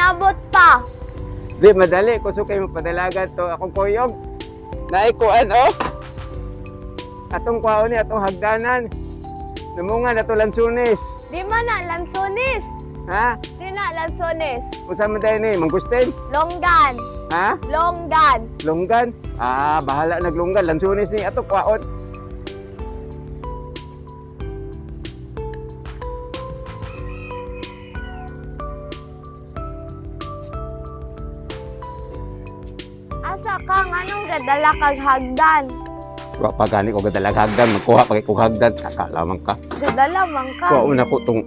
inabot pa. Di madali, kuso kayo mapadalagan to. Akong kuyog. Naikuan, oh. Atong kwaon ni, atong hagdanan. Namunga na to lansunis. Di man na, lansones. Ha? Di na, lansones. Kung saan mo tayo ni, Manggustin? Longgan. Ha? Longgan. Lunggan? Ah, bahala naglunggan. Lansunis ni, atong kwaon. Asa kang anong gadala kag hagdan? Wa pa gani ko gadalag hagdan, magkuha pa kay kong hagdan. Kakalamang ka. Gadala man ka. Kuha una ko tong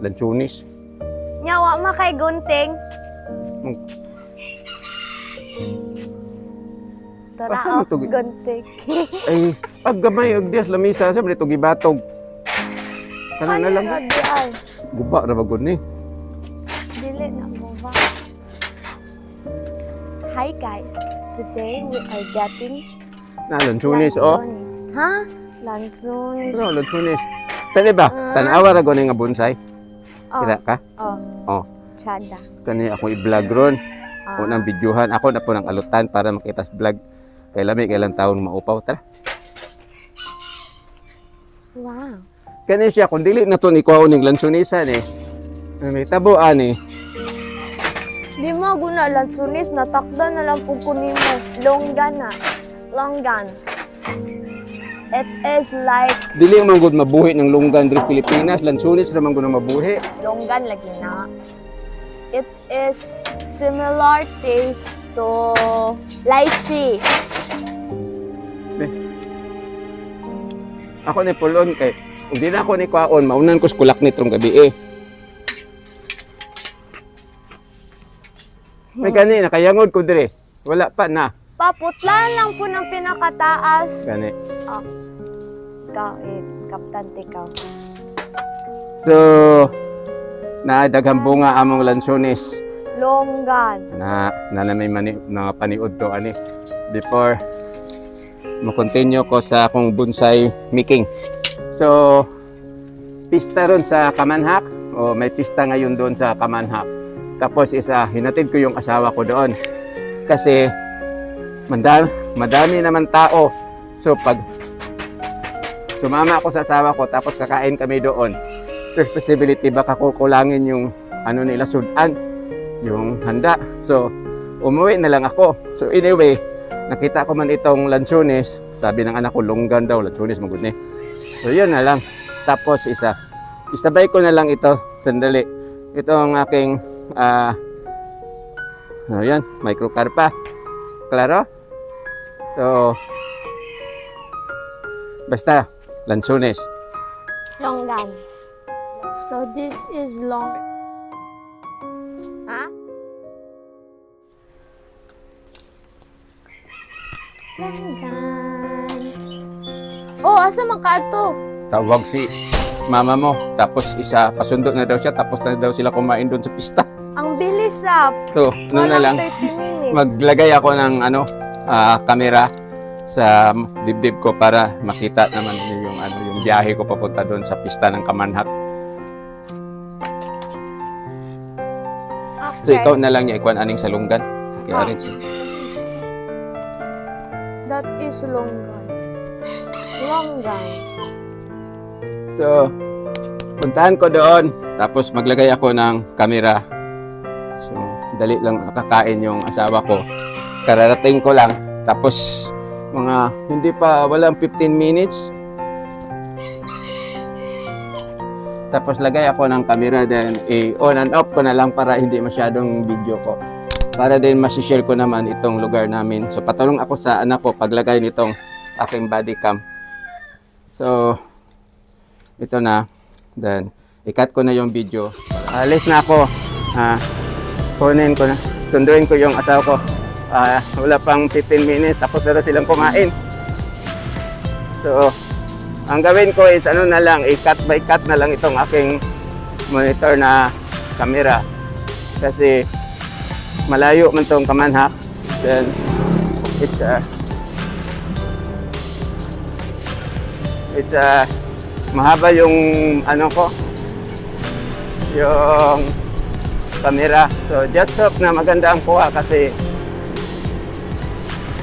lansunis. Nyawa ma kay gunting. Tara, Asa mo oh, to? gunting. Ay, pag gamay, og diyas lamisa, sabi nito gibatog. Kana na lang. Di ay. Guba na bagod ni. Dili na mo ba? Hi guys, today we are getting Na, lansunis, oh. lansones. Ha? Lansones. Ano, lansunis. Tani ba? Tanawa ra gani nga bonsai. Oh, Kira ka? oh, Oh, tsada. kani ako i-vlog ron. Ah. Ako nang videohan. Ako na po ng alutan para makita sa vlog. Kay lami, kailang taon maupaw. Tara. Wow. Kani siya, kung dili na to ni kuha ning lansunisan eh. May tabuan eh. Di mo guna lansones, natakda na lang po kunin mo. Longgan na. Longgan. It is like Dili man gud mabuhi ng lunggan diri Pilipinas. Lansunis ra man gud na mabuhi. longgan lagi na. It is similar taste to lychee. Ako ni pulon kay kung di na ako ni kuhaon, maunan ko skulak nitrong gabi eh. May gani, nakayangod ko dire. Wala pa na. Paputlan lang po ng pinakataas. Gani. Ah. Ikaw, Kaptan Tikaw. So, naadaghang bunga among lansunis Longgan. na may mga paniud to ani before mo-continue ko sa akong bonsai making. So, pista ron sa Kamanhak. O may pista ngayon doon sa Kamanhak. Tapos hinatid ko yung asawa ko doon. Kasi madami naman tao. So pag sumama ako sa asawa ko tapos kakain kami doon, there's possibility baka kukulangin yung nila sudan, yung handa. So umuwi na lang ako. So anyway, nakita ko man itong lansunis. Sabi ng anak ko, longgan daw, lansunis magud ni. So yun na lang. Tapos isabay ko na lang ito sandali. Ito ang aking yan, microcarpa. Klaro? So, basta, lansunis. Longgan. So this is long. Ha? Longgan. Oh, asa man ka ato? Tawag si mama mo. Tapos pasundo na daw siya. Tapos na daw sila kumain doon sa pista. Ang bilis ah. So, na lang. Walang 30 minutes. Maglagay ako ng camera sa dibdib ko para makita naman yung yung biyahe ko papunta doon sa pista ng Kamanhak. So ikaw na lang niya ikuan aning sa lunggan. Okay, arrange. That is longgan. Longgan. So, puntahan ko doon. Tapos maglagay ako ng camera. So, dali lang nakakain yung asawa ko. Kararating ko lang. Tapos, walang 15 minutes. Tapos, lagay ako ng camera. Then, on and off ko na lang para hindi masyadong video ko. Para din masishare ko naman itong lugar namin. So, patulong ako sa anak ko paglagay nitong aking body cam. So, ito na. Then, i-cut ko na yung video. Alis na ako. Kunin ko na. Sunduin ko yung asawa ko. Wala pang 15 minutes. Tapos na silang kumain. So, ang gawin ko is na lang. I-cut by cut na lang itong aking monitor na camera. Kasi, malayo man itong Kamanhak. Then, it's mahaba yung yung camera. So just hope na maganda ang kuha kasi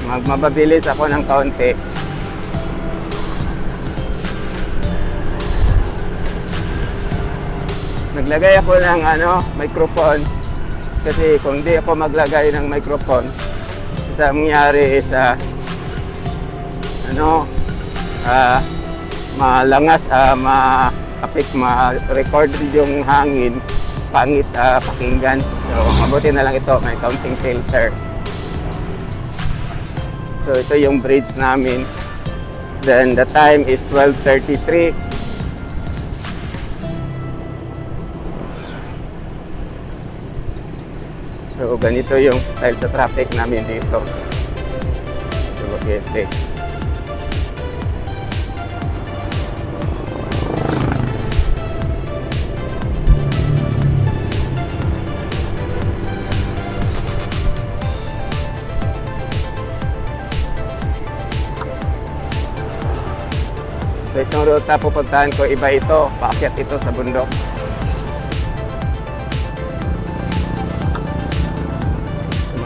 mababilis ako ng kaunti. Naglagay ako ng microphone kasi kung di ako maglagay ng microphone, isa mangyari sa malangas, ma-record yung hangin, pangit pakinggan. So mabuti na lang ito, may counting filter. So ito yung bridge namin. Then the time is 12:33. So ganito yung style sa traffic namin dito. So okay. So itong ruta pupuntahan ko, iba ito, paakyat ito sa bundok.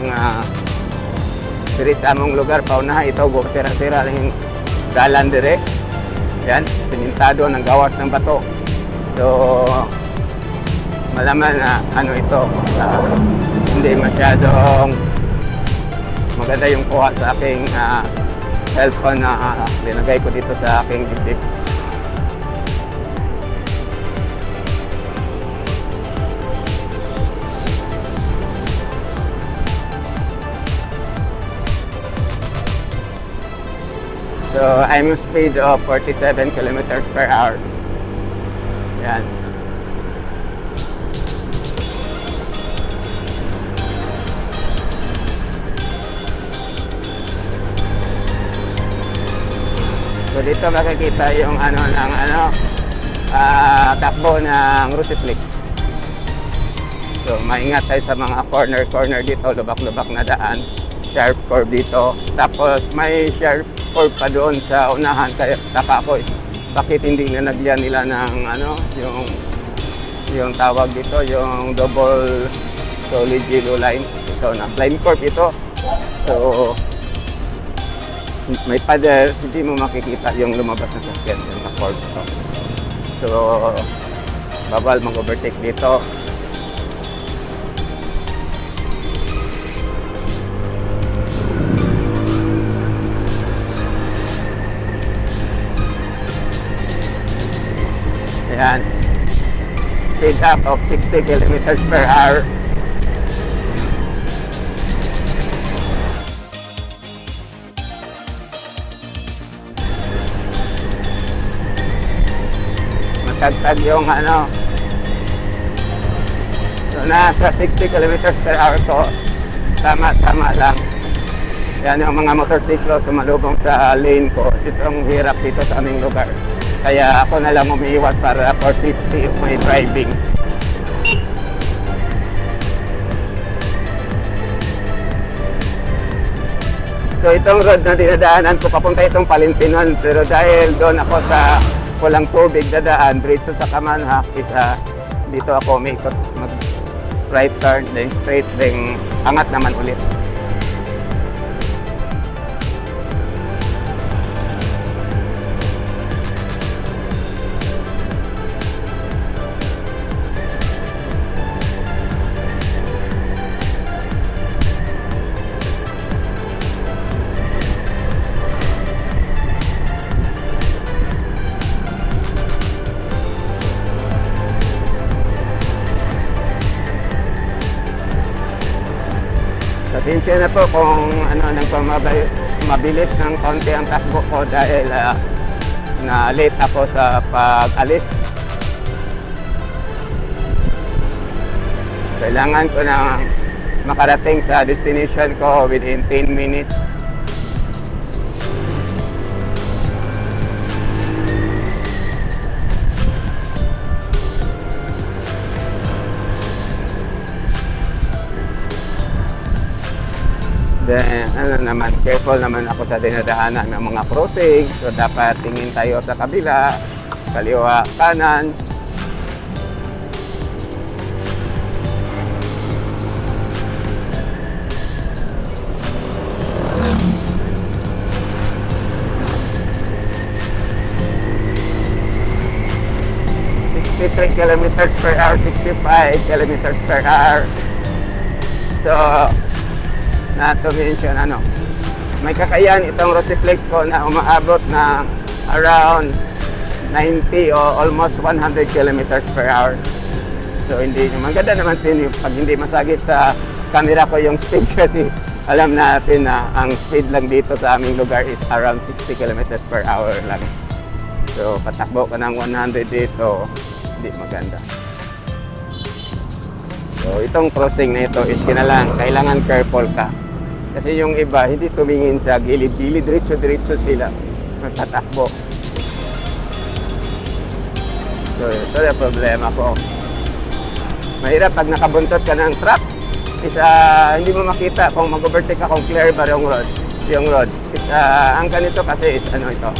Mga diri sa among lugar, paunahan ito, sira-sira lang yung dalan dire. Yan, simintado ng gawas ng bato. So malaman na ito, hindi masyadong maganda yung kuha sa aking cellphone na linagay ko dito sa aking jeep. So I'm a speed of 47 kilometers per hour. Yan. So dito makikita yung takbo ng Rusiflex. So maingat tayo sa mga corner dito, lubak-lubak na daan, sharp curve dito. Tapos may sharp curve pa doon sa unahan, kaya taka ko bakit hindi nilagyan nila ng yung tawag dito, yung double solid yellow line. Ito na line curve ito. So may pader, hindi mo makikita yung lumabas na sakyan yung curve ito. So bawal mag-overtake dito. Ayan. Speed up of 60 kilometers per hour. Matagtag yung So nasa 60 kilometers per hour to. Tama lang. Yan yung mga motorsiklo sumalubong sa lane ko. Ito ang hirap dito sa aming lugar. Kaya ako na lang umiiwas para for safety of my driving. So itong road na dinadaanan ko, papunta itong Palintinon. Pero dahil doon ako sa walang tubig dadaan, diretso sa Kamanhak, dito ako may right turn, then straight, then angat naman ulit. Pasensya na po kung mabilis ng konti ang takbo ko dahil na late ako sa pag-alis. Kailangan ko na makarating sa destination ko within 10 minutes. Then, careful naman ako sa dinadaanan ng mga crossing. So, dapat tingin tayo sa kabila, kaliwa, kanan. 63 kilometers per hour, 65 kilometers per hour. So, not to mention, may kakayahan itong Rosiflex ko na umaabot na around 90 o almost 100 kilometers per hour. So, maganda naman din yung pag hindi masagit sa camera ko yung speed kasi alam natin na ang speed lang dito sa aming lugar is around 60 kilometers per hour lang. So, patakbo ka ng 100 dito, hindi maganda. So, itong crossing na ito is kailangan careful ka. Kasi yung iba, hindi tumingin sa gilid-gilid, diretso-diretso sila. Tatakbo. So, ito yung problema ko. Mahirap pag nakabuntot ka ng truck, hindi mo makita kung mag-overtake ka kung clear ba yung road. Ang ganito kasi is ito.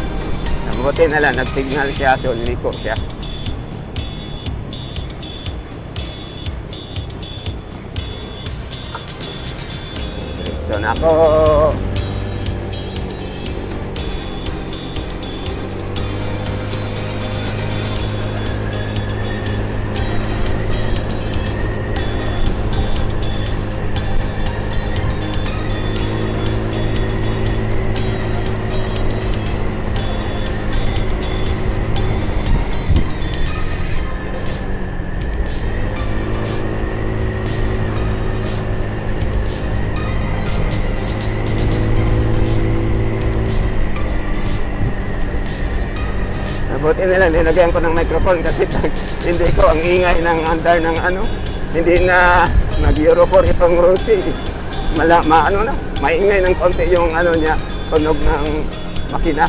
Mabuti na lang, nag-signal siya, so niliko siya. So, nako. Buti nila, linagyan ko ng microphone kasi hindi ko ang ingay ng andar ng hindi na nag-Euro 4 itong Rosie. Maingay ng konti yung niya, tunog ng makina.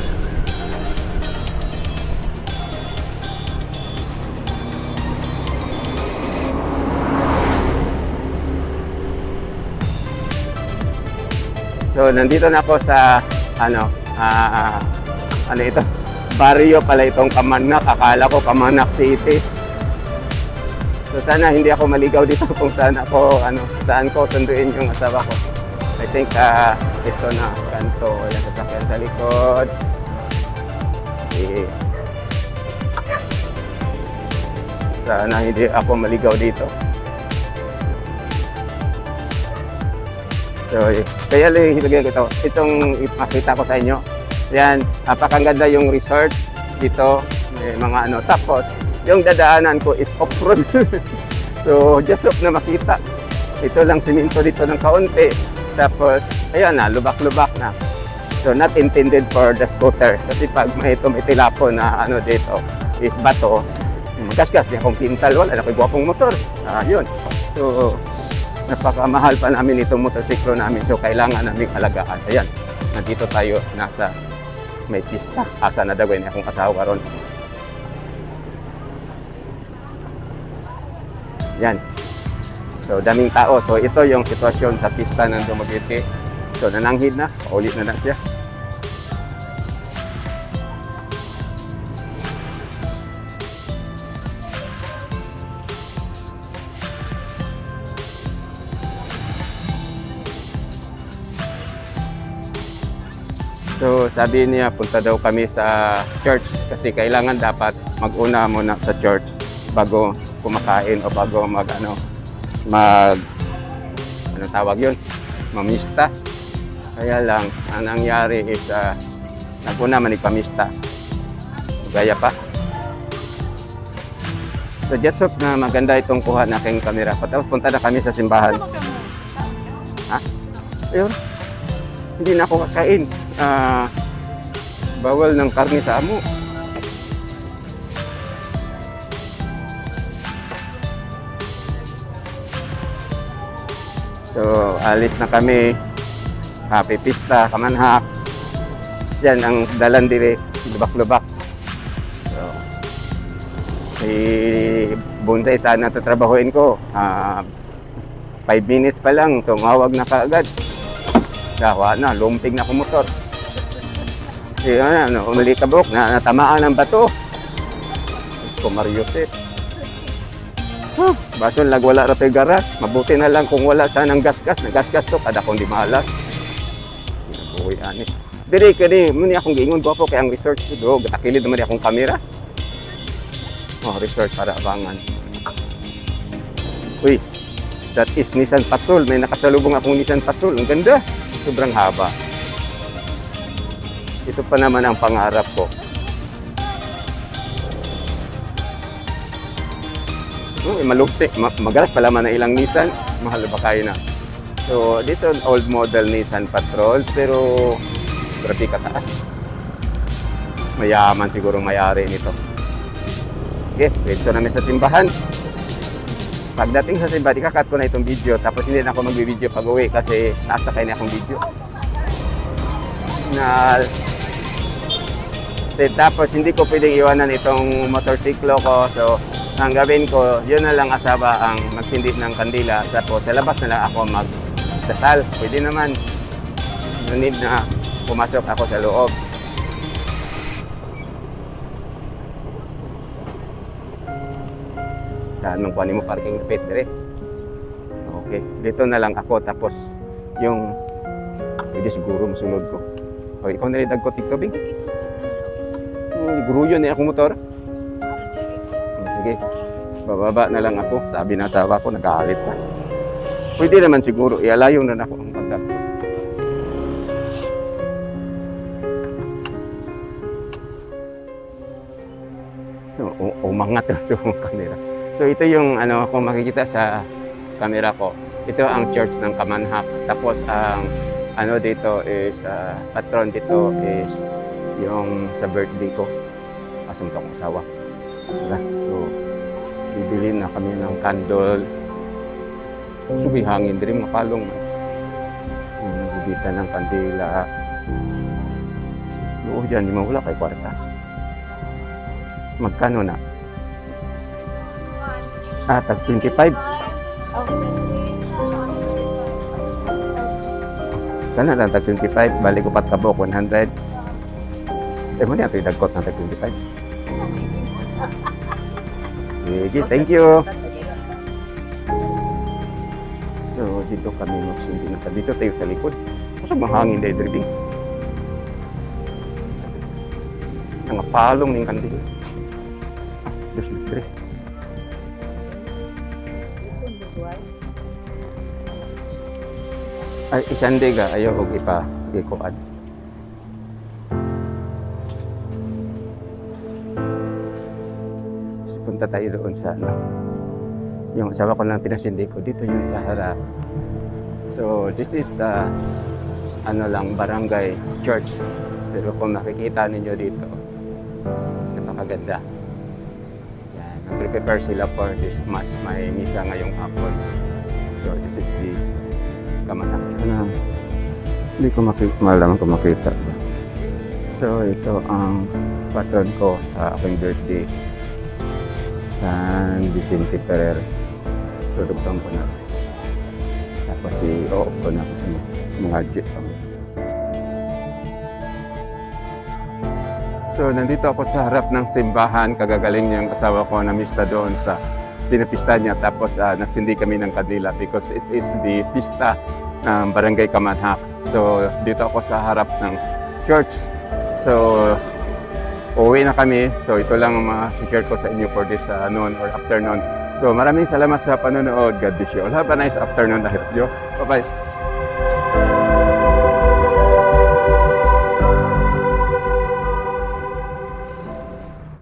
So, nandito na ako sa, ito? Barrio pala itong Kamanak. Akala ko Kamanak City. So sana hindi ako maligaw dito kung saan ko sunduin yung asawa ko. I think ito na kanto. Yan, sasakyan sa likod. Okay. Sana hindi ako maligaw dito. So, kaya ilagay ko ito. Itong ipakita ko sa inyo. Yan, napakaganda yung resort dito, may mga Tapos, yung dadaanan ko is off-road. So, just hope na makita. Ito lang siminto dito ng kaunti. Tapos, ayan na, lubak-lubak na. So, not intended for the scooter. Kasi pag may tumitilapon na dito is bato, magasgas niya akong pintal. Wala na ko'y guwapong motor. Yun. So, napakamahal pa namin itong motorsiklo namin. So, kailangan namin alagaan. Ayan, nandito tayo, nasa may pista. Asa na daw na akong asawa ron. Yan. So, daming tao. So, ito yung sitwasyon sa pista ng Dumaguete. So, nananghid na. Paulit na siya. So, sabi niya, punta daw kami sa church kasi kailangan dapat mag-una muna sa church bago kumakain o bago tawag yun? Mamista. Kaya lang, ang nangyari is nag-una manipamista. Gaya pa. So, just hope na maganda itong kuha na aking kamera. Tapos punta na kami sa simbahan. Ha? Ayun. Hindi na ako kakain. Bawal ng karne sa amo. So, alis na kami. Happy Pista, Kamanhak. Yan ang dalan dire, lubak-lubak. So, Bonsai sana tatrabahuin ko. 5 minutes pa lang, tumawag na kaagad. Gawa na, lumping na kumotor. Umalikabok, natamaan ng bato. Kumariusip. Baso lagwala ra tay garas. Mabuti na lang kung wala sanang gasgas. Nagasgas to, kada kong di mahalas. Buhay ani. Diri kani, muni akong giingon ko kay ang research ko do, gatagilid naman akong kamera. Oh, resort para abangan. Uy, that is Nissan Patrol. May nakasalubong akong Nissan Patrol. Ang ganda. Sobrang haba. Ito pa naman ang pangarap ko. Oh, malupit. Magalas pala man na ilang Nissan. Mahal ba kayo na? So, dito old model Nissan Patrol. Pero, grabe kataas. Mayaman siguro mayari nito. Okay, dito namin sa simbahan. Pagdating sa simbahan, ikakat ko na itong video. Tapos hindi na ako mag-video pag uwi kasi nasakay na akong video. Tapos hindi ko pwedeng iwanan itong motorsiklo ko. So, ang gawin ko, yun na lang asaba ang magsindi ng kandila. Tapos sa labas na lang ako magdasal. Pwede naman. No need na pumasok ako sa loob. Saan mong kuhanin mo parking repeat dire? Okay, dito na lang ako tapos yung pwede siguro masunod ko. O, ikaw na rin dagkot ikaw, Bing? Guruyo na akong motor. Sige, bababa na lang ako. Sabi ng asawa ko, nag-aalit pa. Pwede naman siguro, ialayo na ako ang pagdagkot. So, umangat na yung camera. So ito yung kung makikita sa camera ko. Ito ang church ng Kamanhak. Tapos ang dito is patron dito is yung sa birthday ko. Asumpa kong asawa. Diba? So bibili na kami ng candle. Subi hangin din mapalong. Bibitan ng kandila. Oo, dyan, di mawala kay kwarta. Magkano na? Tag 25. Kana lang tag 25. Balik ko pat kabok 100. Mo niya ito idagkot ng tag 25. Sige, thank you. So, dito kami magsindi na. Dito tayo sa likod. Kasi mahangin dahil driving. Nangapalong ng kandila. Dos litre. Ay, isande ga. Ayaw huwag ikuan. So, punta tayo doon sa yung asawa ko lang pinasindi ko. Dito yung sa harap. So, this is the barangay church. Pero kung nakikita ninyo dito, napakaganda. Yan. Nag-prepare sila for this mass. May misa ngayong hapon. So, this is the Kamanhak. Sana hindi ko malaman kung makita. So, ito ang patron ko sa aking birthday. San Vicente Ferrer. So, dugtong ko na. Tapos i-off ko na kasi mga jeep kami. So, nandito ako sa harap ng simbahan. Kagagaling niyang asawa ko na mista doon sa pinapista niya. Tapos, nagsindi kami ng kadila because it is the pista ng Barangay Kamanhak. So, dito ako sa harap ng church. So, uwi na kami. So, ito lang ang ma-share ko sa inyo for this noon or afternoon. So, maraming salamat sa panonood. God bless you all. Have a nice afternoon ahead of you. Bye-bye.